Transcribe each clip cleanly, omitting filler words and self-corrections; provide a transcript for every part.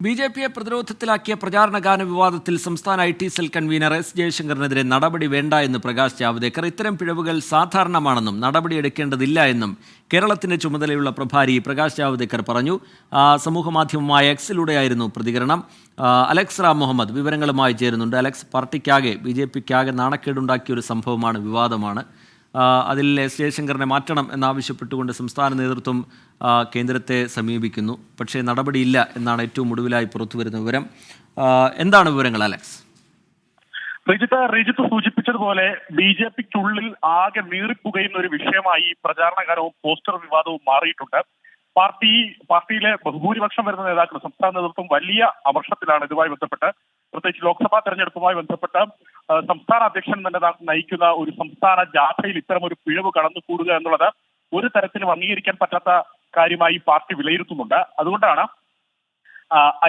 ബി.ജെ.പിയെ പ്രതിരോധത്തിലാക്കിയ പ്രചാരണ ഗാന വിവാദത്തിൽ സംസ്ഥാന ഐ.ടി സെൽ കൺവീനർ എസ് ജയശങ്കറിനെതിരെ നടപടി വേണ്ട എന്ന് പ്രകാശ് ജാവ്ദേക്കർ. ഇത്തരം പിഴവുകൾ സാധാരണമാണെന്നും നടപടിയെടുക്കേണ്ടതില്ല എന്നും കേരളത്തിന്റെ ചുമതലയുള്ള പ്രഭാരി പ്രകാശ് ജാവ്ദേക്കർ പറഞ്ഞു. സമൂഹമാധ്യമമായ എക്സിലൂടെയായിരുന്നു പ്രതികരണം. അലക്സ് റാം മുഹമ്മദ് വിവരങ്ങളുമായി ചേരുന്നുണ്ട്. അലക്സ്, പാർട്ടിക്കാകെ ബി.ജെ.പിക്കാകെ നാണക്കേടുണ്ടാക്കിയ ഒരു സംഭവമാണ്, വിവാദമാണ്. അതിൽ എസ് ജയശങ്കറിനെ മാറ്റണം എന്നാവശ്യപ്പെട്ടുകൊണ്ട് സംസ്ഥാന നേതൃത്വം കേന്ദ്രത്തെ സമീപിക്കുന്നു. പക്ഷേ നടപടിയില്ല എന്നാണ് ഏറ്റവും ഒടുവിലായി പുറത്തുവരുന്ന വിവരം. എന്താണ് വിവരങ്ങൾ, അലക്സ്? റിജിത്ത് സൂചിപ്പിച്ചതുപോലെ ബി.ജെ.പിക്കുള്ളിൽ ആകെ നീറിപ്പുകയുന്ന ഒരു വിഷയമായി പ്രചാരണകാലവും പോസ്റ്റർ വിവാദവും മാറിയിട്ടുണ്ട്. പാർട്ടിയിലെ ബഹുഭൂരിപക്ഷം വരുന്ന നേതാക്കൾ, സംസ്ഥാന നേതൃത്വം വലിയ അമർഷത്തിലാണ് ഇതുമായി ബന്ധപ്പെട്ട്. പ്രത്യേകിച്ച് ലോക്സഭാ തെരഞ്ഞെടുപ്പുമായി ബന്ധപ്പെട്ട് സംസ്ഥാന അധ്യക്ഷൻ തന്നെ നയിക്കുന്ന ഒരു സംസ്ഥാന ജാഥയിൽ ഇത്തരം ഒരു പിഴവ് കടന്നുകൂടുക എന്നുള്ളത് ഒരു തരത്തിലും അംഗീകരിക്കാൻ പറ്റാത്ത കാര്യമായി പാർട്ടി വിലയിരുത്തുന്നുണ്ട്. അതുകൊണ്ടാണ്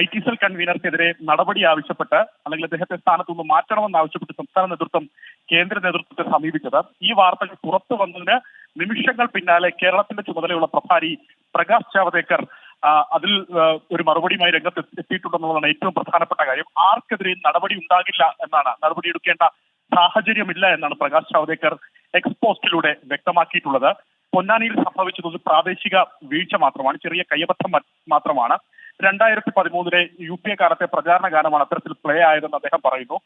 ഐ.ടി സെൽ കൺവീനർക്കെതിരെ നടപടി ആവശ്യപ്പെട്ട്, അല്ലെങ്കിൽ അദ്ദേഹത്തെ സ്ഥാനത്തു നിന്ന് മാറ്റണമെന്ന് ആവശ്യപ്പെട്ട് സംസ്ഥാന നേതൃത്വം കേന്ദ്ര നേതൃത്വത്തെ സമീപിച്ചത്. ഈ വാർത്തകൾ പുറത്തു വന്നതിന് നിമിഷങ്ങൾ പിന്നാലെ കേരളത്തിന്റെ ചുമതലയുള്ള പ്രഭാരി പ്രകാശ് ജാവ്ദേക്കർ അതിൽ ഒരു മറുപടിയുമായി രംഗത്ത് എത്തിയിട്ടുണ്ടെന്നുള്ളതാണ് ഏറ്റവും പ്രധാനപ്പെട്ട കാര്യം. ആർക്കെതിരെയും നടപടി ഉണ്ടാകില്ല എന്നാണ്, നടപടിയെടുക്കേണ്ട സാഹചര്യമില്ല എന്നാണ് പ്രകാശ് ജാവ്ദേക്കർ എക്സ്പോസ്റ്റിലൂടെ വ്യക്തമാക്കിയിട്ടുള്ളത്. പൊന്നാനിയിൽ സംഭവിച്ചത് ഒരു പ്രാദേശിക വീഴ്ച മാത്രമാണ്, ചെറിയ കയ്യബദ്ധം മാത്രമാണ്. 2013 UPA കാലത്തെ പ്രചാരണ ഗാനമാണ് അത്തരത്തിൽ പ്ലേ ആയതെന്ന് അദ്ദേഹം പറയുന്നു.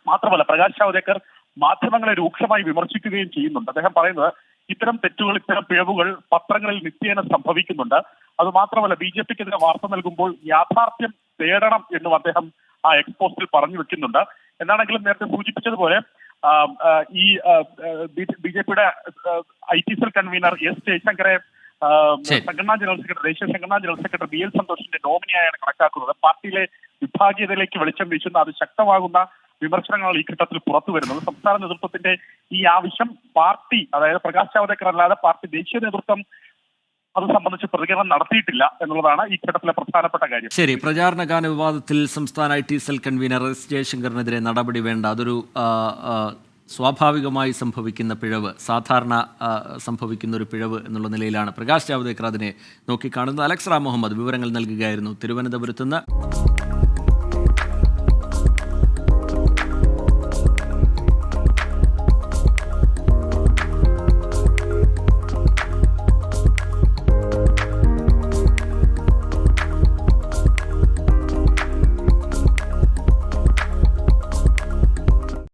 മാത്രമല്ല, പ്രകാശ് ജാവ്ദേക്കർ മാധ്യമങ്ങളെ രൂക്ഷമായി വിമർശിക്കുകയും ചെയ്യുന്നുണ്ട്. അദ്ദേഹം പറയുന്നത് ഇത്തരം തെറ്റുകൾ, ഇത്തരം പിഴവുകൾ പത്രങ്ങളിൽ നിത്യേന സംഭവിക്കുന്നുണ്ട്. അതുമാത്രമല്ല, ബി.ജെ.പിക്കെതിരെ വാർത്ത നൽകുമ്പോൾ യാഥാർത്ഥ്യം തേടണം എന്നും അദ്ദേഹം ആ എക്സ്പോസ്റ്റിൽ പറഞ്ഞു വെക്കുന്നുണ്ട്. എന്താണെങ്കിലും നേരത്തെ സൂചിപ്പിച്ചതുപോലെ ഈ ബി.ജെ.പിയുടെ ഐ.ടി സെൽ കൺവീനർ എസ് ജയശങ്കറെ സംഘടനാ ജനറൽ സെക്രട്ടറി, ദേശീയ സംഘടനാ ജനറൽ സെക്രട്ടറി BL സന്തോഷിന്റെ നോമിനിയായാണ് കണക്കാക്കുന്നത്. പാർട്ടിയിലെ വിഭാഗീയതയിലേക്ക് വെളിച്ചം വീശുന്ന, അത് ശക്തമാകുന്ന വിമർശനങ്ങളാണ് ഈ ഘട്ടത്തിൽ പുറത്തു വരുന്നത്. സംസ്ഥാന നേതൃത്വത്തിന്റെ ഈ ആവശ്യം പാർട്ടി, അതായത് പ്രകാശ് ജാവ്ദേക്കർ അല്ലാതെ പാർട്ടി ദേശീയ നേതൃത്വം അത് സംബന്ധിച്ച് പ്രതികരണം നടത്തിയിട്ടില്ല എന്നുള്ളതാണ് ഈ ഘട്ടത്തിലെ പ്രധാനപ്പെട്ട കാര്യം. ശരി, പ്രചാരണ ഗാന വിവാദത്തിൽ സംസ്ഥാന ഐ.ടി സെൽ കൺവീനർ എസ് ജയശങ്കറിനെതിരെ നടപടി വേണ്ട, അതൊരു സ്വാഭാവികമായി സംഭവിക്കുന്ന പിഴവ്, സാധാരണ സംഭവിക്കുന്ന ഒരു പിഴവ് എന്നുള്ള നിലയിലാണ് പ്രകാശ് ജാവ്ദേക്കർ അതിനെ നോക്കിക്കാണുന്നത്. അലക്സ് റാം മുഹമ്മദ് വിവരങ്ങൾ നൽകുകയായിരുന്നു തിരുവനന്തപുരത്തുനിന്ന്.